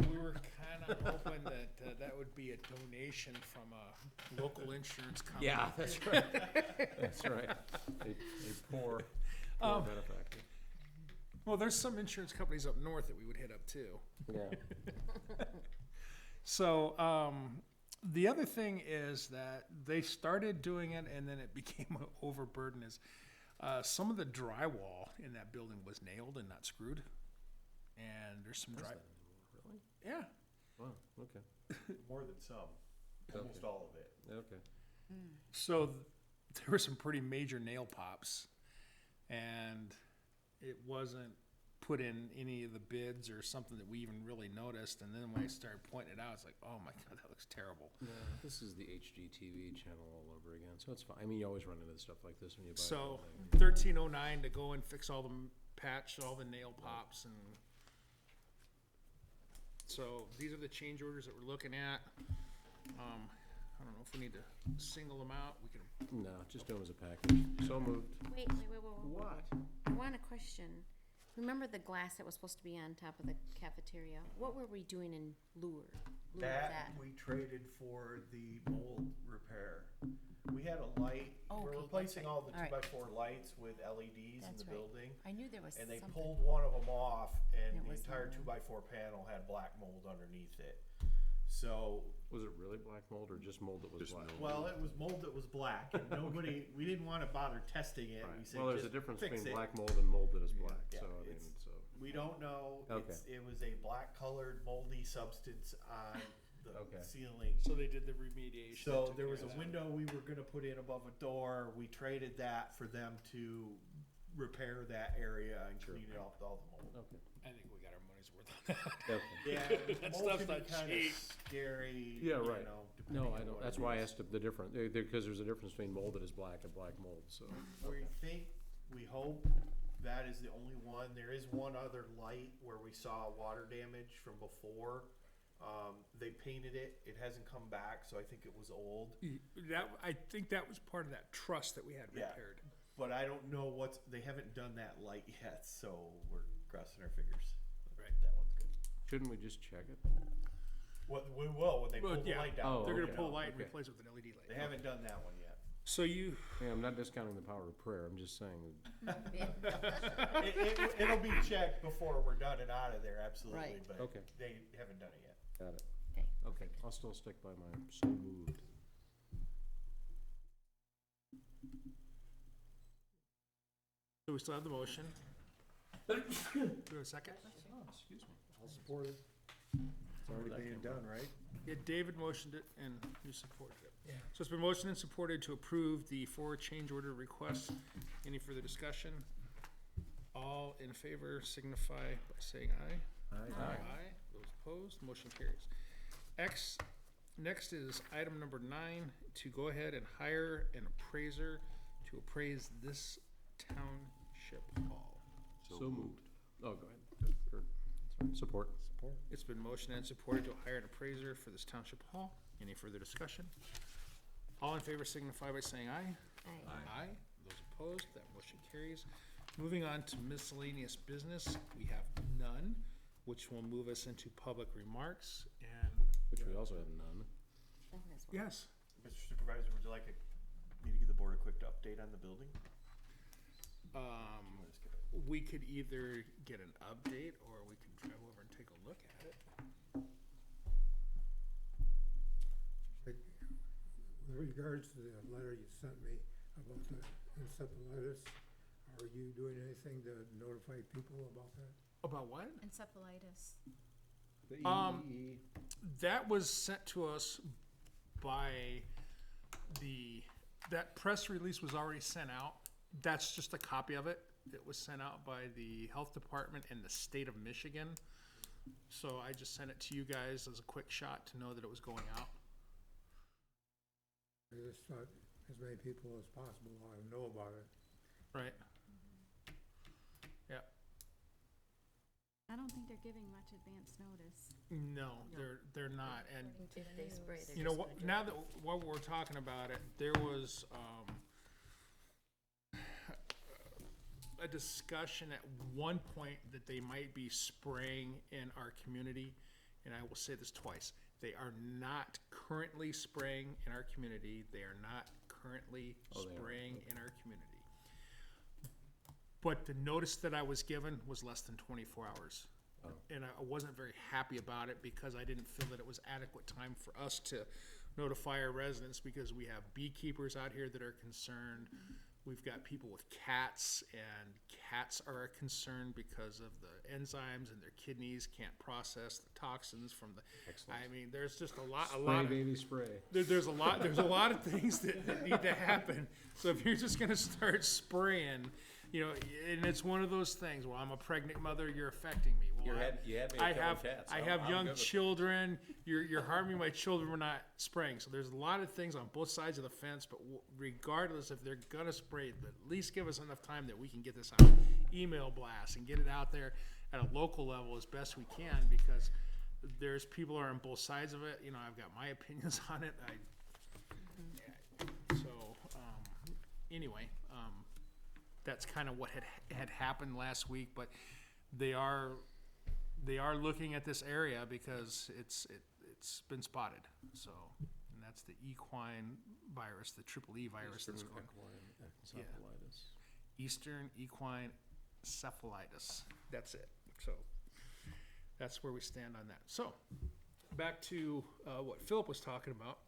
We were kind of hoping that that would be a donation from a local insurance company. Yeah, that's right. That's right. A poor benefactor. Well, there's some insurance companies up north that we would hit up too. Yeah. So, the other thing is that they started doing it and then it became an overburden is, some of the drywall in that building was nailed and not screwed. And there's some dry, Really? yeah. Wow, okay, More than some. Almost Okay. all of it. okay. So there were some pretty major nail pops, and it wasn't put in any of the bids or something that we even really noticed. And then when I started pointing it out, it's like, oh my God, that looks terrible. No, this is the HGTV channel all over again, so it's fine. I mean, you always run into stuff like this when you buy. So anything. 1309 to go and fix all the patch, all the nail pops, and so these are the change orders that we're looking at. I don't know if we need to single them out. We can. No, just do them as a package. So moved. Wait. What? I want a question. Remember the glass that was supposed to be on top of the cafeteria? What were we doing in lieu of that? We traded for the mold repair. We had a light, Oh, we're okay, that's replacing right. all the All right. 2x4 lights with LEDs in That's the right. building. I knew there was And they something. pulled one of them off and It the was entire the- 2x4 panel had black mold underneath it. So, Was it really black mold or just mold that was Just black? mold. well, it was mold that was black and nobody, we didn't wanna bother testing it. Right. We said, Well, there's a "Just difference fix between it." black mold and mold that is black, Yeah, so I mean, it's- so. We don't know. Okay. It was a black colored moldy substance on the Okay. ceiling. So they did the remediation. So took there care was of a that. window we were gonna put in above a door. We traded that for them to repair that area and Sure. clean it off with all the mold. Okay. I think we got our money's worth on that. Okay. Yeah, That mold stuff's can be not kinda cheap. scary, Yeah, you right. know, No, depending I on don't, what that's it why I is. asked the difference, because there's a difference between mold that is black and black mold, so. We think, we hope that is the only one. There is one other light where we saw water damage from before. They painted it. It hasn't come back, so I think it was old. I think that was part of that trust that we had Yeah. repaired. But I don't know they haven't done that light yet, so we're crossing our fingers. Right. That one's good. Shouldn't we just check it? What we will when they Well, pull the yeah. light down. Oh, They're you gonna pull a know. light and okay. replace it with an LED light. They haven't done that one yet. So you, Yeah, I'm not discounting the power of prayer, I'm just saying, It'll be checked before we're done and out of there, absolutely. Right. But Okay. they haven't done it yet. got it. Okay. Okay, I'll still stick by my so moved. so we still have the motion. Do we have a second? Excuse me. I'll support it. It's already being done, right? Yeah, David motioned it and you supported it. Yeah. So it's been motioned and supported to approve the 4 change order requests. Any further discussion? All in favor signify by saying aye. Aye. Those opposed, motion carries. Next is item number 9, to go ahead and hire an appraiser to appraise this township hall. So moved. Oh, go ahead. Sorry. Support. It's been motioned and supported to hire an appraiser for this township hall. Any further discussion? All in favor signify by saying aye. Aye. Aye. Those opposed, that motion carries. Moving on to miscellaneous business, we have none, which will move us into public remarks and. Which we also have none. Oh, that's one. Yes. Mr. Supervisor, would you like me to give the board a quick update on the building? We could either get an update or we could drive over and take a look at it. Like, with regards to the letter you sent me about the encephalitis, are you doing anything to notify people about that? About what? Encephalitis. The EEE, That was sent to us by that press release was already sent out. That's just a copy of it. It was sent out by the health department in the state of Michigan. So I just sent it to you guys as a quick shot to know that it was going out. I just thought as many people as possible ought to know about it. Right. Yeah. I don't think they're giving much advance notice. No, they're not. And If they spray, they're you know just what? gonna do Now it. that while we're talking about it, there was a discussion at one point that they might be spraying in our community, and I will say this twice: they are not currently spraying in our community. They are not currently spraying in our community. But the notice that I was given was less than 24 hours. Oh. And I wasn't very happy about it because I didn't feel that it was adequate time for us to notify our residents, because we have beekeepers out here that are concerned. We've got people with cats, and cats are a concern because of the enzymes in their kidneys can't process the toxins from the. Excellent. I mean, there's just a lot. Spray, baby, spray. There's a lot of things that need to happen. So if you're just gonna start spraying, you know, and it's one of those things. Well, I'm a pregnant mother. You're affecting me. Well, You had me I at have killing cats. I I'm- have I'm young good with it. children. You're harming my children. We're not spraying. So there's a lot of things on both sides of the fence. But regardless, if they're gonna spray, at least give us enough time that we can get this on email blast and get it out there at a local level as best we can, because there's people are on both sides of it. You know, I've got my opinions on it. Anyway, that's kind of what had happened last week, but they are looking at this area because it's been spotted. So, and that's the equine virus, the triple E virus that's going. Encephalitis. Eastern equine cephalitis. That's it. So that's where we stand on that. So back to what Philip was talking about.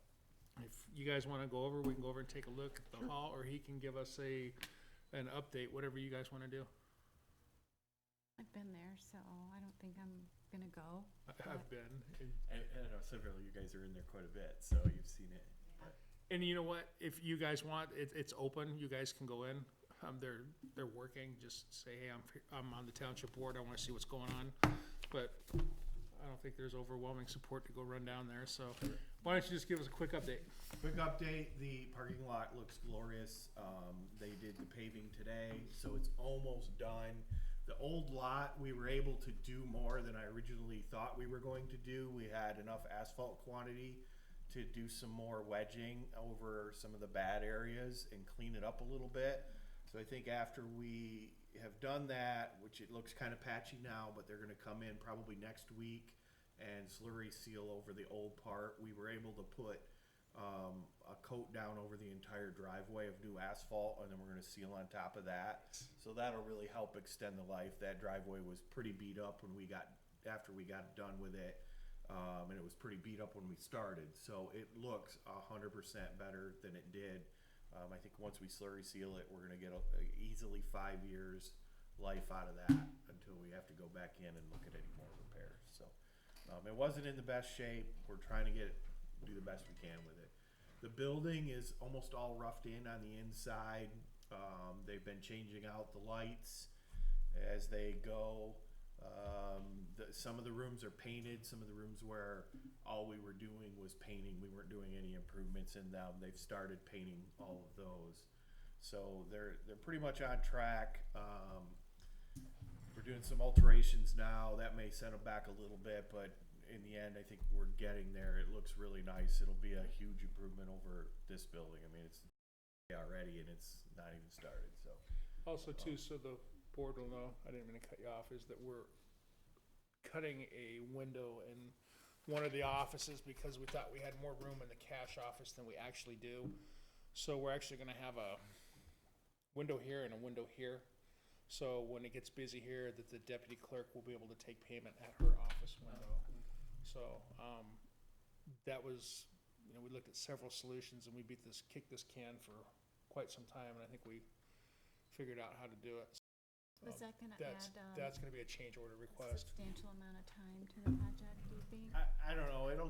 If you guys want to go over, we can go over and take a look at the hall, or he can give us an update, whatever you guys want to do. I've been there, so I don't think I'm gonna go. I've been. And I know several of you guys are in there quite a bit, so you've seen it. And you know what? If you guys want, it's open. You guys can go in. They're working. Just say, hey, I'm on the township board. I want to see what's going on. But I don't think there's overwhelming support to go run down there. So why don't you just give us a quick update? Quick update, the parking lot looks glorious. They did the paving today, so it's almost done. The old lot, we were able to do more than I originally thought we were going to do. We had enough asphalt quantity to do some more wedging over some of the bad areas and clean it up a little bit. So I think after we have done that, which it looks kind of patchy now, but they're gonna come in probably next week and slurry seal over the old part. We were able to put a coat down over the entire driveway of new asphalt, and then we're gonna seal on top of that. So that'll really help extend the life. That driveway was pretty beat up after we got done with it. And it was pretty beat up when we started. So it looks 100% better than it did. I think once we slurry seal it, we're gonna get easily 5 years life out of that until we have to go back in and look at any more repairs. So it wasn't in the best shape. We're trying to do the best we can with it. The building is almost all roughed in on the inside. They've been changing out the lights as they go. Some of the rooms are painted, some of the rooms where all we were doing was painting, we weren't doing any improvements in them, they've started painting all of those. So they're pretty much on track. We're doing some alterations now, that may set them back a little bit, but in the end, I think we're getting there. It looks really nice, it'll be a huge improvement over this building. I mean, it's already and it's not even started, so. Also too, so the board will know, I didn't mean to cut you off, is that we're cutting a window in one of the offices because we thought we had more room in the cash office than we actually do. So we're actually gonna have a window here and a window here. So when it gets busy here, that the deputy clerk will be able to take payment at her office window. So, that was, you know, we looked at several solutions and we kicked this can for quite some time, and I think we figured out how to do it. Was that gonna That's add, gonna be a change order a request. substantial amount of time to the project, do you think? I don't know, it'll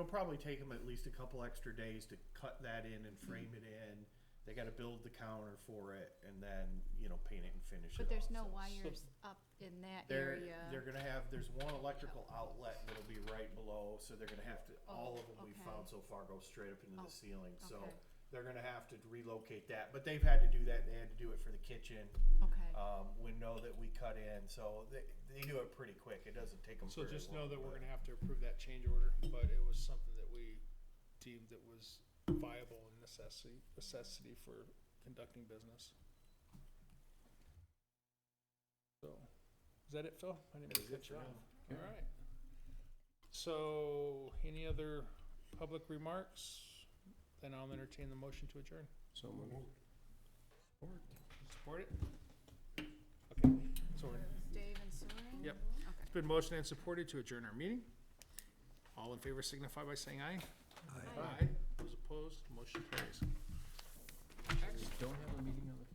probably take them at least a couple extra days to cut that in and frame it in. They gotta build the counter for it and then, you know, paint it and finish it But there's off, no so. wires up in that They're area. gonna have, there's one electrical outlet that'll be right below, so they're gonna have to, all Oh, of them we okay. found so far go straight up into Oh, the ceiling, so. okay. They're gonna have to relocate that, but they've had to do that, they had to do it for the kitchen, Okay, window that we cut in, so they do it pretty quick, it doesn't take them So very long. just know that we're but- gonna have to approve that change order, but it was something that we deemed that was viable and necessity for conducting business. So, is that it, Phil? I didn't mean to cut you off. All right. So, any other public remarks? Then I'll entertain the motion to adjourn. So moved. Support it? Okay, so Dave and Soren? Yep. Okay. it's been motioned and supported to adjourn our meeting. All in favor signify by saying aye. Aye. Those opposed, motion carries. Don't have a meeting on the